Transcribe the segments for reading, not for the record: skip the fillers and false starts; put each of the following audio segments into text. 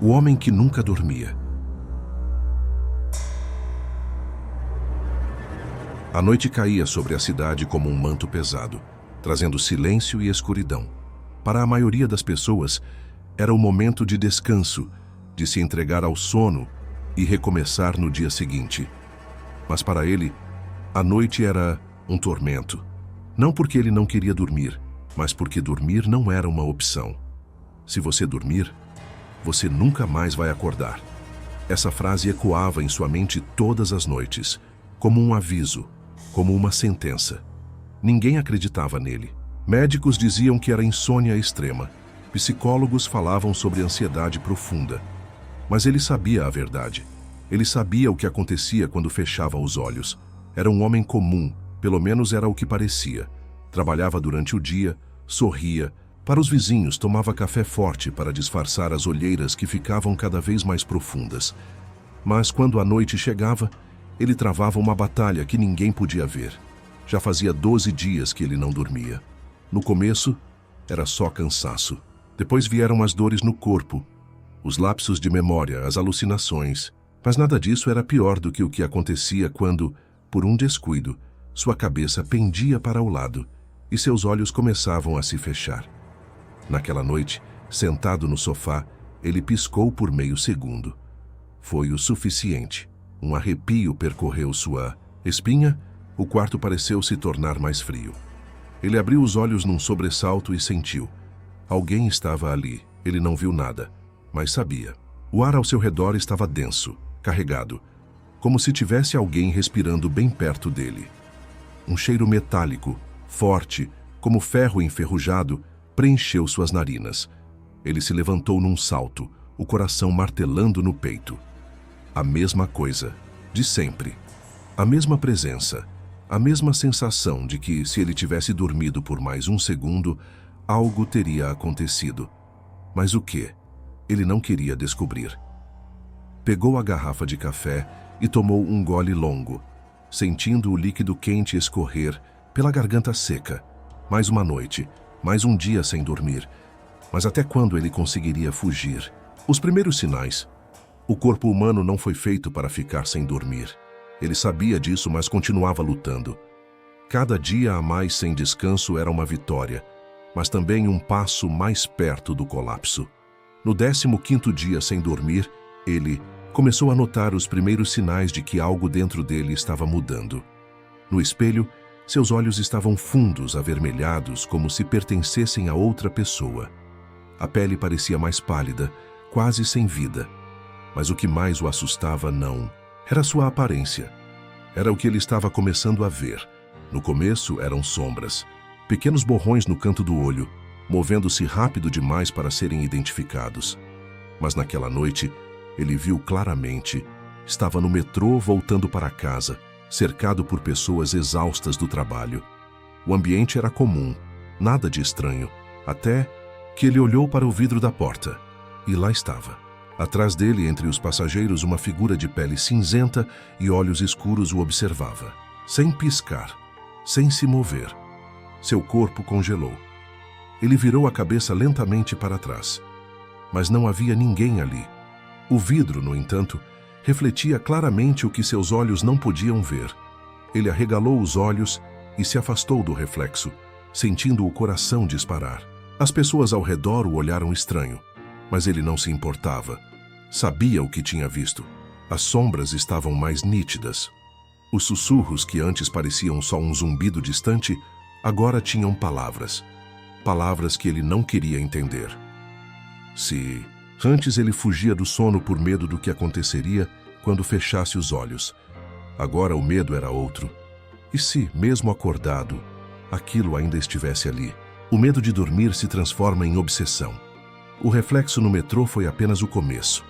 O homem que nunca dormia. A noite caía sobre a cidade como um manto pesado, trazendo silêncio e escuridão. Para a maioria das pessoas, era o momento de descanso, de se entregar ao sono e recomeçar no dia seguinte. Mas para ele, a noite era um tormento. Não porque ele não queria dormir, mas porque dormir não era uma opção. Se você dormir, você nunca mais vai acordar. Essa frase ecoava em sua mente todas as noites, como um aviso, como uma sentença. Ninguém acreditava nele. Médicos diziam que era insônia extrema. Psicólogos falavam sobre ansiedade profunda. Mas ele sabia a verdade. Ele sabia o que acontecia quando fechava os olhos. Era um homem comum, pelo menos era o que parecia. Trabalhava durante o dia, sorria. Para os vizinhos, tomava café forte para disfarçar as olheiras que ficavam cada vez mais profundas. Mas quando a noite chegava, ele travava uma batalha que ninguém podia ver. Já fazia 12 dias que ele não dormia. No começo, era só cansaço. Depois vieram as dores no corpo, os lapsos de memória, as alucinações. Mas nada disso era pior do que o que acontecia quando, por um descuido, sua cabeça pendia para o lado e seus olhos começavam a se fechar. Naquela noite, sentado no sofá, ele piscou por meio segundo. Foi o suficiente. Um arrepio percorreu sua espinha, o quarto pareceu se tornar mais frio. Ele abriu os olhos num sobressalto e sentiu. Alguém estava ali. Ele não viu nada, mas sabia. O ar ao seu redor estava denso, carregado, como se tivesse alguém respirando bem perto dele. Um cheiro metálico, forte, como ferro enferrujado, preencheu suas narinas. Ele se levantou num salto, o coração martelando no peito. A mesma coisa, de sempre. A mesma presença, a mesma sensação de que, se ele tivesse dormido por mais um segundo, algo teria acontecido. Mas o quê? Ele não queria descobrir. Pegou a garrafa de café e tomou um gole longo, sentindo o líquido quente escorrer pela garganta seca. Mais uma noite, mais um dia sem dormir. Mas até quando ele conseguiria fugir? Os primeiros sinais. O corpo humano não foi feito para ficar sem dormir. Ele sabia disso, mas continuava lutando. Cada dia a mais sem descanso era uma vitória, mas também um passo mais perto do colapso. No 15º dia sem dormir, ele começou a notar os primeiros sinais de que algo dentro dele estava mudando. No espelho, seus olhos estavam fundos, avermelhados, como se pertencessem a outra pessoa. A pele parecia mais pálida, quase sem vida. Mas o que mais o assustava não era sua aparência. Era o que ele estava começando a ver. No começo eram sombras, pequenos borrões no canto do olho, movendo-se rápido demais para serem identificados. Mas naquela noite, ele viu claramente. Estava no metrô voltando para casa, cercado por pessoas exaustas do trabalho. O ambiente era comum, nada de estranho, até que ele olhou para o vidro da porta. E lá estava. Atrás dele, entre os passageiros, uma figura de pele cinzenta e olhos escuros o observava. Sem piscar, sem se mover. Seu corpo congelou. Ele virou a cabeça lentamente para trás. Mas não havia ninguém ali. O vidro, no entanto, refletia claramente o que seus olhos não podiam ver. Ele arregalou os olhos e se afastou do reflexo, sentindo o coração disparar. As pessoas ao redor o olharam estranho, mas ele não se importava. Sabia o que tinha visto. As sombras estavam mais nítidas. Os sussurros que antes pareciam só um zumbido distante, agora tinham palavras. Palavras que ele não queria entender. Se antes ele fugia do sono por medo do que aconteceria quando fechasse os olhos, agora o medo era outro. E se, mesmo acordado, aquilo ainda estivesse ali? O medo de dormir se transforma em obsessão. O reflexo no metrô foi apenas o começo.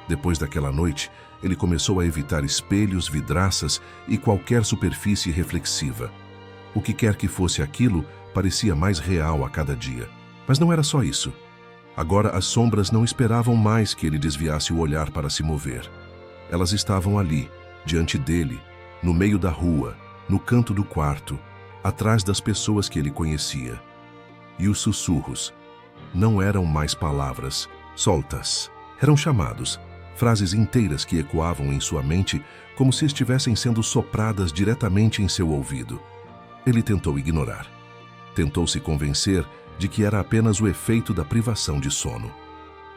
Depois daquela noite, ele começou a evitar espelhos, vidraças e qualquer superfície reflexiva. O que quer que fosse aquilo parecia mais real a cada dia. Mas não era só isso. Agora as sombras não esperavam mais que ele desviasse o olhar para se mover. Elas estavam ali, diante dele, no meio da rua, no canto do quarto, atrás das pessoas que ele conhecia. E os sussurros não eram mais palavras soltas. Eram chamados, frases inteiras que ecoavam em sua mente como se estivessem sendo sopradas diretamente em seu ouvido. Ele tentou ignorar. Tentou se convencer de que era apenas o efeito da privação de sono.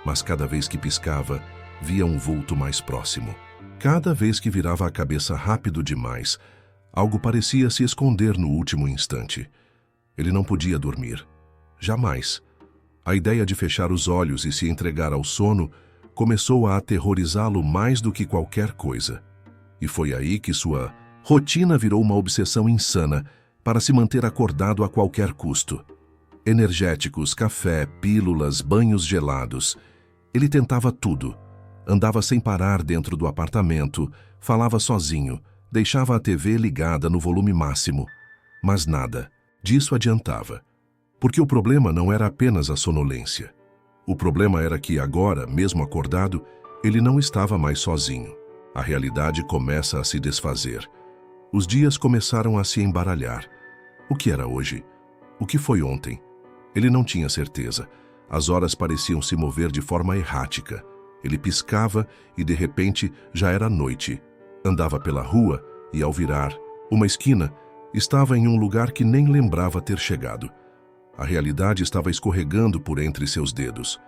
Mas cada vez que piscava, via um vulto mais próximo. Cada vez que virava a cabeça rápido demais, algo parecia se esconder no último instante. Ele não podia dormir. Jamais. A ideia de fechar os olhos e se entregar ao sono começou a aterrorizá-lo mais do que qualquer coisa. E foi aí que sua rotina virou uma obsessão insana para se manter acordado a qualquer custo. Energéticos, café, pílulas, banhos gelados. Ele tentava tudo. Andava sem parar dentro do apartamento, falava sozinho, deixava a TV ligada no volume máximo. Mas nada disso adiantava. Porque o problema não era apenas a sonolência. O problema era que agora, mesmo acordado, ele não estava mais sozinho. A realidade começa a se desfazer. Os dias começaram a se embaralhar. O que era hoje? O que foi ontem? Ele não tinha certeza. As horas pareciam se mover de forma errática. Ele piscava e, de repente, já era noite. Andava pela rua e, ao virar uma esquina, estava em um lugar que nem lembrava ter chegado. A realidade estava escorregando por entre seus dedos.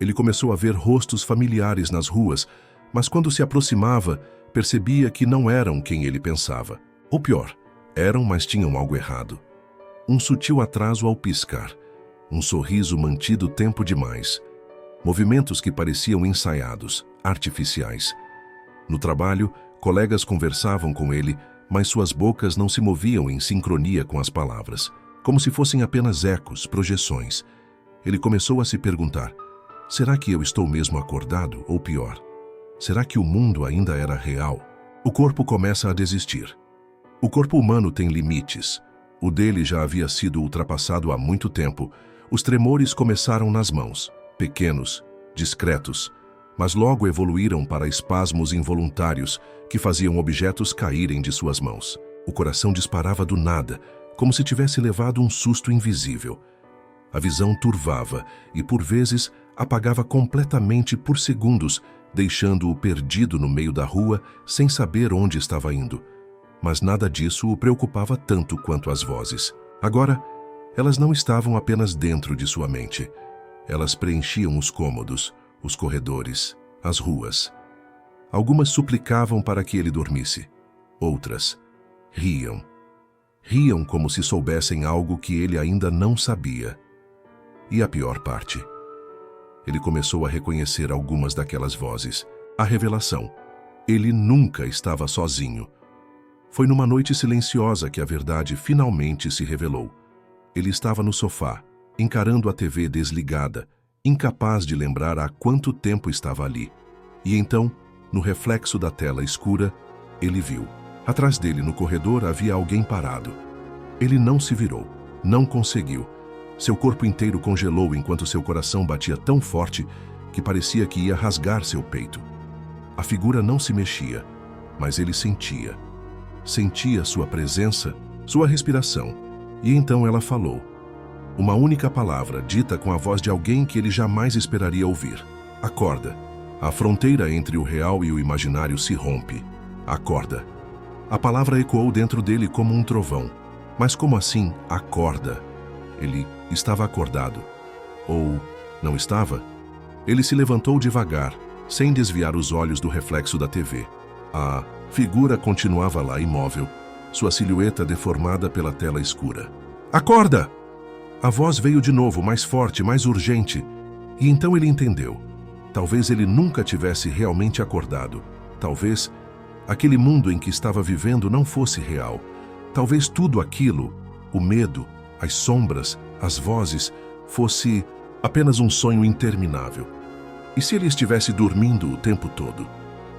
Ele começou a ver rostos familiares nas ruas, mas quando se aproximava, percebia que não eram quem ele pensava. Ou pior, eram, mas tinham algo errado. Um sutil atraso ao piscar. Um sorriso mantido tempo demais. Movimentos que pareciam ensaiados, artificiais. No trabalho, colegas conversavam com ele, mas suas bocas não se moviam em sincronia com as palavras, como se fossem apenas ecos, projeções. Ele começou a se perguntar: será que eu estou mesmo acordado, ou pior? Será que o mundo ainda era real? O corpo começa a desistir. O corpo humano tem limites. O dele já havia sido ultrapassado há muito tempo. Os tremores começaram nas mãos, pequenos, discretos, mas logo evoluíram para espasmos involuntários que faziam objetos caírem de suas mãos. O coração disparava do nada, como se tivesse levado um susto invisível. A visão turvava e, por vezes, apagava completamente por segundos, deixando-o perdido no meio da rua, sem saber onde estava indo. Mas nada disso o preocupava tanto quanto as vozes. Agora, elas não estavam apenas dentro de sua mente. Elas preenchiam os cômodos, os corredores, as ruas. Algumas suplicavam para que ele dormisse. Outras riam. Riam como se soubessem algo que ele ainda não sabia. E a pior parte. Ele começou a reconhecer algumas daquelas vozes. A revelação. Ele nunca estava sozinho. Foi numa noite silenciosa que a verdade finalmente se revelou. Ele estava no sofá, encarando a TV desligada, incapaz de lembrar há quanto tempo estava ali. E então, no reflexo da tela escura, ele viu. Atrás dele, no corredor, havia alguém parado. Ele não se virou, não conseguiu. Seu corpo inteiro congelou enquanto seu coração batia tão forte que parecia que ia rasgar seu peito. A figura não se mexia, mas ele sentia. Sentia sua presença, sua respiração. E então ela falou. Uma única palavra, dita com a voz de alguém que ele jamais esperaria ouvir. Acorda. A fronteira entre o real e o imaginário se rompe. Acorda. A palavra ecoou dentro dele como um trovão. Mas como assim, acorda? Ele estava acordado. Ou não estava? Ele se levantou devagar, sem desviar os olhos do reflexo da TV. A figura continuava lá imóvel, sua silhueta deformada pela tela escura. Acorda! A voz veio de novo, mais forte, mais urgente. E então ele entendeu. Talvez ele nunca tivesse realmente acordado. Talvez aquele mundo em que estava vivendo não fosse real. Talvez tudo aquilo, o medo, as sombras, as vozes, fosse apenas um sonho interminável. E se ele estivesse dormindo o tempo todo?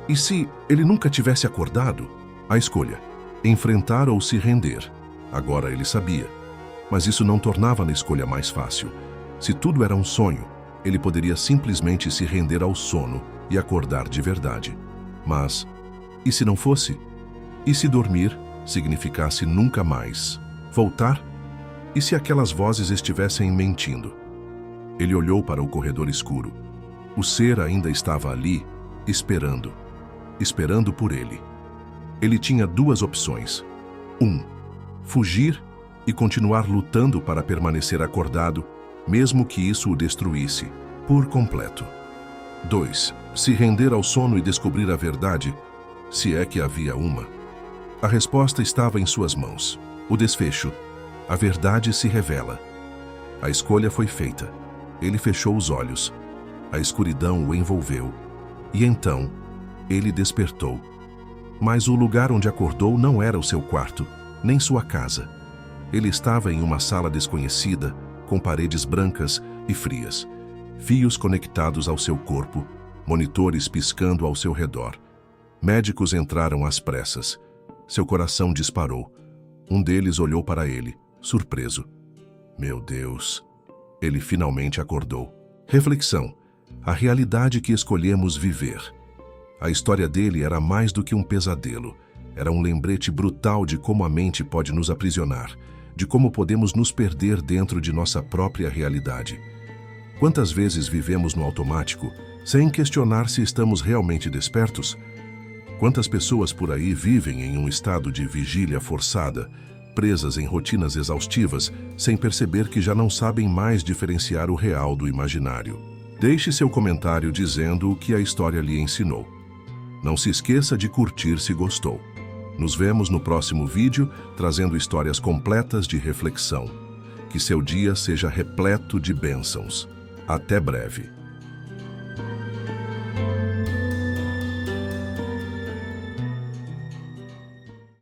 E se ele nunca tivesse acordado? A escolha: enfrentar ou se render. Agora ele sabia. Mas isso não tornava a escolha mais fácil. Se tudo era um sonho, ele poderia simplesmente se render ao sono e acordar de verdade. Mas, e se não fosse? E se dormir significasse nunca mais voltar? E se aquelas vozes estivessem mentindo? Ele olhou para o corredor escuro. O ser ainda estava ali, esperando por ele. Ele tinha duas opções. 1. Fugir e continuar lutando para permanecer acordado, mesmo que isso o destruísse por completo. 2. Se render ao sono e descobrir a verdade, se é que havia uma. A resposta estava em suas mãos. O desfecho. A verdade se revela. A escolha foi feita. Ele fechou os olhos. A escuridão o envolveu. E então, ele despertou. Mas o lugar onde acordou não era o seu quarto, nem sua casa. Ele estava em uma sala desconhecida, com paredes brancas e frias, fios conectados ao seu corpo, monitores piscando ao seu redor. Médicos entraram às pressas. Seu coração disparou. Um deles olhou para ele, surpreso. Meu Deus! Ele finalmente acordou. Reflexão. A realidade que escolhemos viver. A história dele era mais do que um pesadelo. Era um lembrete brutal de como a mente pode nos aprisionar, de como podemos nos perder dentro de nossa própria realidade. Quantas vezes vivemos no automático, sem questionar se estamos realmente despertos? Quantas pessoas por aí vivem em um estado de vigília forçada, presas em rotinas exaustivas, sem perceber que já não sabem mais diferenciar o real do imaginário? Deixe seu comentário dizendo o que a história lhe ensinou. Não se esqueça de curtir se gostou. Nos vemos no próximo vídeo, trazendo histórias completas de reflexão. Que seu dia seja repleto de bênçãos. Até breve.